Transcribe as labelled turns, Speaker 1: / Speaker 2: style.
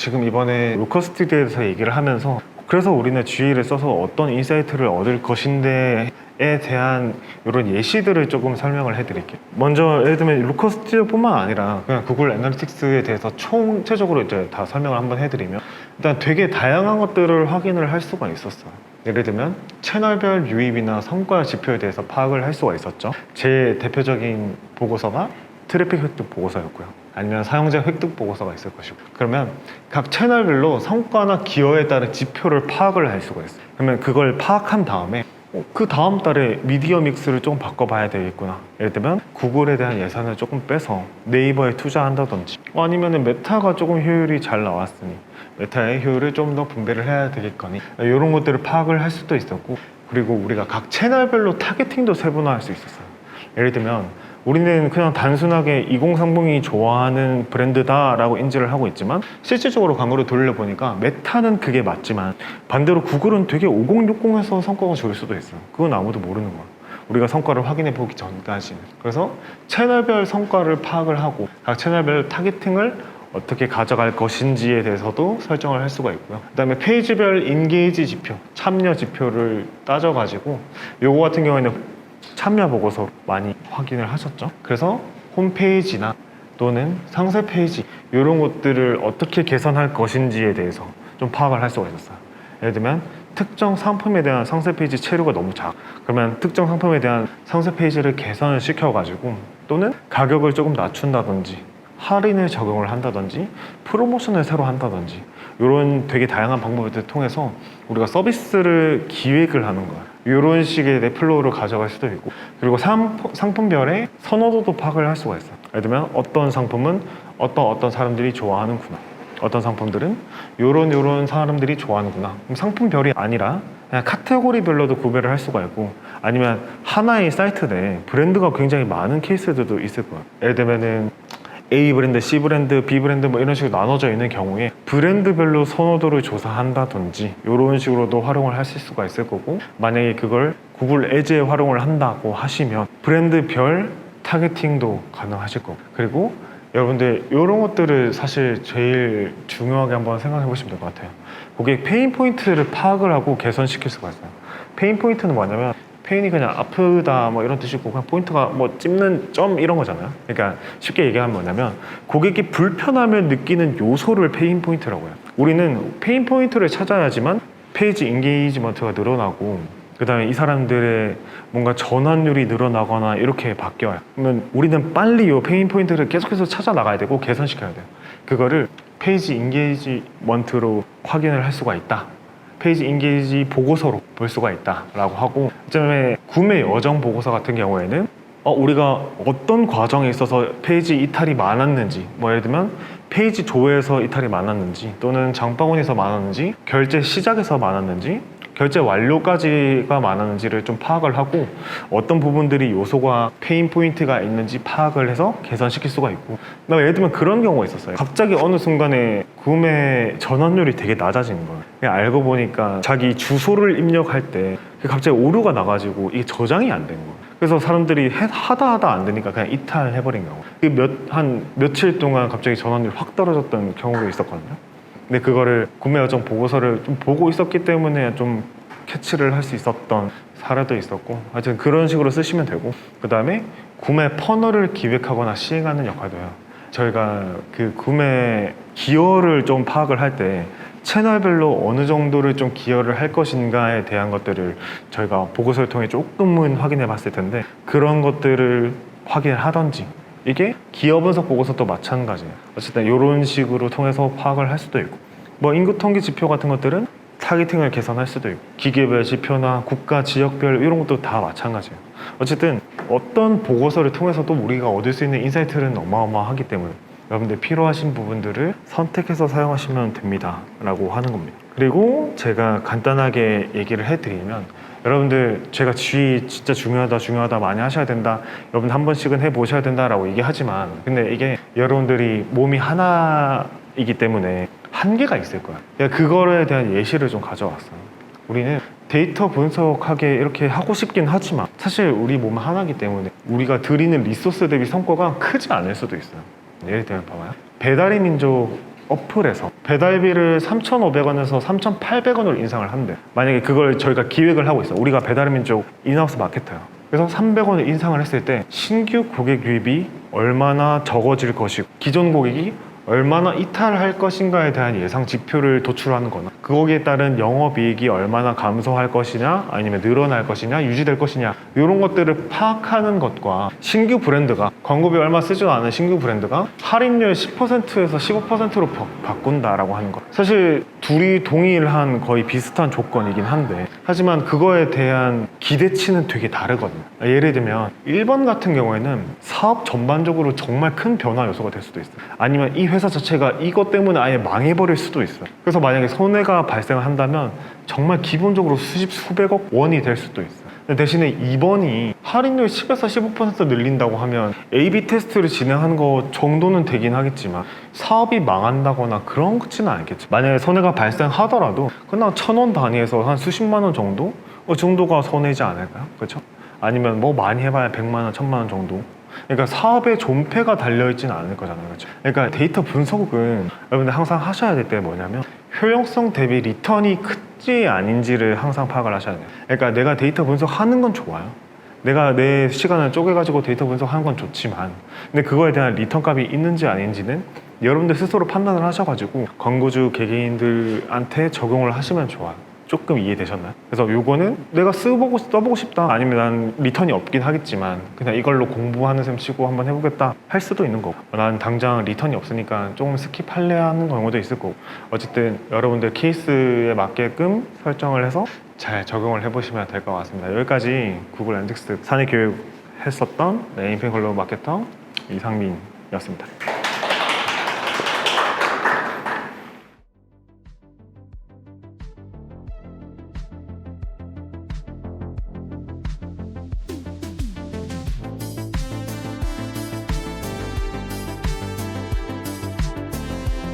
Speaker 1: 지금 이번에 로커스트에 대해서 얘기를 하면서 그래서 우리는 GA를 써서 어떤 인사이트를 얻을 것인데에 대한 이런 예시들을 조금 설명을 해드릴게요. 먼저 예를 들면 로커 스튜디오뿐만 아니라 그냥 구글 애널리틱스에 대해서 총체적으로 이제 다 설명을 한번 해드리면 일단 되게 다양한 것들을 확인을 할 수가 있었어요. 예를 들면 채널별 유입이나 성과 지표에 대해서 파악을 할 수가 있었죠. 제 대표적인 보고서가 트래픽 획득 보고서였고요. 아니면 사용자 획득 보고서가 있을 것이고, 그러면 각 채널별로 성과나 기여에 따른 지표를 파악을 할 수가 있어요. 그러면 그걸 파악한 다음에 그 다음 달에 미디어 믹스를 조금 바꿔봐야 되겠구나. 예를 들면 구글에 대한 예산을 조금 빼서 네이버에 투자한다든지, 아니면 메타가 조금 효율이 잘 나왔으니 메타의 효율을 좀 더 분배를 해야 되겠거니, 이런 것들을 파악을 할 수도 있었고, 그리고 우리가 각 채널별로 타겟팅도 세분화할 수 있었어요. 예를 들면 우리는 그냥 단순하게 2030이 좋아하는 브랜드다 라고 인지를 하고 있지만, 실질적으로 광고를 돌려보니까 메타는 그게 맞지만 반대로 구글은 되게 5060에서 성과가 좋을 수도 있어요. 그건 아무도 모르는 거야, 우리가 성과를 확인해 보기 전까지는. 그래서 채널별 성과를 파악을 하고 각 채널별 타겟팅을 어떻게 가져갈 것인지에 대해서도 설정을 할 수가 있고요. 그 다음에 페이지별 인게이지 지표, 참여 지표를 따져가지고, 요거 같은 경우에는 참여 보고서 많이 확인을 하셨죠. 그래서 홈페이지나 또는 상세 페이지, 이런 것들을 어떻게 개선할 것인지에 대해서 좀 파악을 할 수가 있었어요. 예를 들면 특정 상품에 대한 상세 페이지 체류가 너무 작아. 그러면 특정 상품에 대한 상세 페이지를 개선을 시켜가지고, 또는 가격을 조금 낮춘다든지 할인을 적용을 한다든지 프로모션을 새로 한다든지, 이런 되게 다양한 방법을 통해서 우리가 서비스를 기획을 하는 거야. 이런 식의 내 플로우를 가져갈 수도 있고, 그리고 상품별의 선호도도 파악을 할 수가 있어요. 예를 들면 어떤 상품은 어떤 사람들이 좋아하는구나, 어떤 상품들은 요런 사람들이 좋아하는구나. 그럼 상품별이 아니라 그냥 카테고리별로도 구별을 할 수가 있고, 아니면 하나의 사이트 내에 브랜드가 굉장히 많은 케이스들도 있을 거예요. 예를 들면은 A 브랜드, C 브랜드, B 브랜드 뭐 이런 식으로 나눠져 있는 경우에 브랜드별로 선호도를 조사한다든지 이런 식으로도 활용을 하실 수가 있을 거고, 만약에 그걸 구글 애즈에 활용을 한다고 하시면 브랜드별 타겟팅도 가능하실 거고, 그리고 여러분들 이런 것들을 사실 제일 중요하게 한번 생각해 보시면 될 것 같아요. 고객 페인 포인트를 파악을 하고 개선시킬 수가 있어요. 페인 포인트는 뭐냐면 페인이 그냥 아프다 뭐 이런 뜻이고, 그냥 포인트가 뭐 찝는 점 이런 거잖아요. 그러니까 쉽게 얘기하면 뭐냐면 고객이 불편함을 느끼는 요소를 페인 포인트라고 해요. 우리는 페인 포인트를 찾아야지만 페이지 인게이지먼트가 늘어나고, 그 다음에 이 사람들의 뭔가 전환율이 늘어나거나 이렇게 바뀌어요. 그러면 우리는 빨리 이 페인 포인트를 계속해서 찾아 나가야 되고 개선시켜야 돼요. 그거를 페이지 인게이지먼트로 확인을 할 수가 있다. 페이지 인게이지 보고서로 볼 수가 있다라고 하고, 그다음에 구매 여정 보고서 같은 경우에는 우리가 어떤 과정에 있어서 페이지 이탈이 많았는지, 뭐 예를 들면 페이지 조회에서 이탈이 많았는지, 또는 장바구니에서 많았는지, 결제 시작에서 많았는지, 결제 완료까지가 많았는지를 좀 파악을 하고, 어떤 부분들이 요소가 페인 포인트가 있는지 파악을 해서 개선시킬 수가 있고, 예를 들면 그런 경우가 있었어요. 갑자기 어느 순간에 구매 전환율이 되게 낮아지는 거예요. 그냥 알고 보니까 자기 주소를 입력할 때 갑자기 오류가 나가지고 이게 저장이 안 된 거예요. 그래서 사람들이 하다 안 되니까 그냥 이탈해버린 경우, 한 며칠 동안 갑자기 전환율이 확 떨어졌던 경우도 있었거든요. 근데 그거를 구매 여정 보고서를 좀 보고 있었기 때문에 좀 캐치를 할 수 있었던 사례도 있었고, 하여튼 그런 식으로 쓰시면 되고, 그 다음에 구매 퍼널을 기획하거나 시행하는 역할도 해요. 저희가 그 구매 기여를 좀 파악을 할 때 채널별로 어느 정도를 좀 기여를 할 것인가에 대한 것들을 저희가 보고서를 통해 조금은 확인해 봤을 텐데, 그런 것들을 확인을 하던지, 이게 기여 분석 보고서도 마찬가지예요. 어쨌든 이런 식으로 통해서 파악을 할 수도 있고, 뭐 인구 통계 지표 같은 것들은 타겟팅을 개선할 수도 있고, 기계별 지표나 국가 지역별 이런 것도 다 마찬가지예요. 어쨌든 어떤 보고서를 통해서도 우리가 얻을 수 있는 인사이트는 어마어마하기 때문에 여러분들 필요하신 부분들을 선택해서 사용하시면 됩니다 라고 하는 겁니다. 그리고 제가 간단하게 얘기를 해드리면, 여러분들 제가 GA 진짜 중요하다 많이 하셔야 된다, 여러분 한 번씩은 해보셔야 된다라고 얘기하지만, 근데 이게 여러분들이 몸이 하나이기 때문에 한계가 있을 거야. 내가 그거에 대한 예시를 좀 가져왔어요. 우리는 데이터 분석하게 이렇게 하고 싶긴 하지만 사실 우리 몸 하나이기 때문에 우리가 드리는 리소스 대비 성과가 크지 않을 수도 있어요. 예를 들면 봐봐요. 배달의 민족 어플에서 배달비를 3,500원에서 3,800원으로 인상을 한대. 만약에 그걸 저희가 기획을 하고 있어. 우리가 배달민족 인하우스 마케터야. 그래서 300원을 인상을 했을 때 신규 고객 유입이 얼마나 적어질 것이고 기존 고객이 얼마나 이탈할 것인가에 대한 예상 지표를 도출하는 거나 거기에 따른 영업이익이 얼마나 감소할 것이냐 아니면 늘어날 것이냐 유지될 것이냐 이런 것들을 파악하는 것과 신규 브랜드가 광고비 얼마 쓰지도 않은 신규 브랜드가 할인율 10%에서 15%로 바꾼다라고 하는 거 사실 둘이 동일한 거의 비슷한 조건이긴 한데 하지만 그거에 대한 기대치는 되게 다르거든요. 예를 들면 1번 같은 경우에는 사업 전반적으로 정말 큰 변화 요소가 될 수도 있어요. 아니면 이 회사 자체가 이것 때문에 아예 망해버릴 수도 있어요. 그래서 만약에 손해가 발생을 한다면 정말 기본적으로 수백억 원이 될 수도 있어요. 대신에 2번이 할인율 10에서 15% 늘린다고 하면 A/B 테스트를 진행하는 거 정도는 되긴 하겠지만 사업이 망한다거나 그런 것지는 않겠죠. 만약에 손해가 발생하더라도 그냥 1,000원 단위에서 한 수십만 원 정도? 그 정도가 손해지 않을까요? 그렇죠? 아니면 뭐 많이 해봐야 100만 원, 1,000만 원 정도? 그러니까 사업의 존폐가 달려있지는 않을 거잖아요. 그렇죠? 그러니까 데이터 분석은 여러분들 항상 하셔야 될 때 뭐냐면 효용성 대비 리턴이 큰지 아닌지를 항상 파악을 하셔야 돼요. 그러니까 내가 데이터 분석하는 건 좋아요. 내가 내 시간을 쪼개가지고 데이터 분석하는 건 좋지만 근데 그거에 대한 리턴 값이 있는지 아닌지는 여러분들 스스로 판단을 하셔가지고 광고주 개개인들한테 적용을 하시면 좋아요. 조금 이해되셨나요? 그래서 요거는 내가 써보고 싶다 아니면 난 리턴이 없긴 하겠지만 그냥 이걸로 공부하는 셈 치고 한번 해보겠다 할 수도 있는 거고 난 당장 리턴이 없으니까 조금 스킵할래 하는 경우도 있을 거고 어쨌든 여러분들 케이스에 맞게끔 설정을 해서 잘 적용을 해보시면 될 것 같습니다. 여기까지 구글 앤틱스 사내교육 했었던 인fin 글로벌 마케터 이상민이었습니다.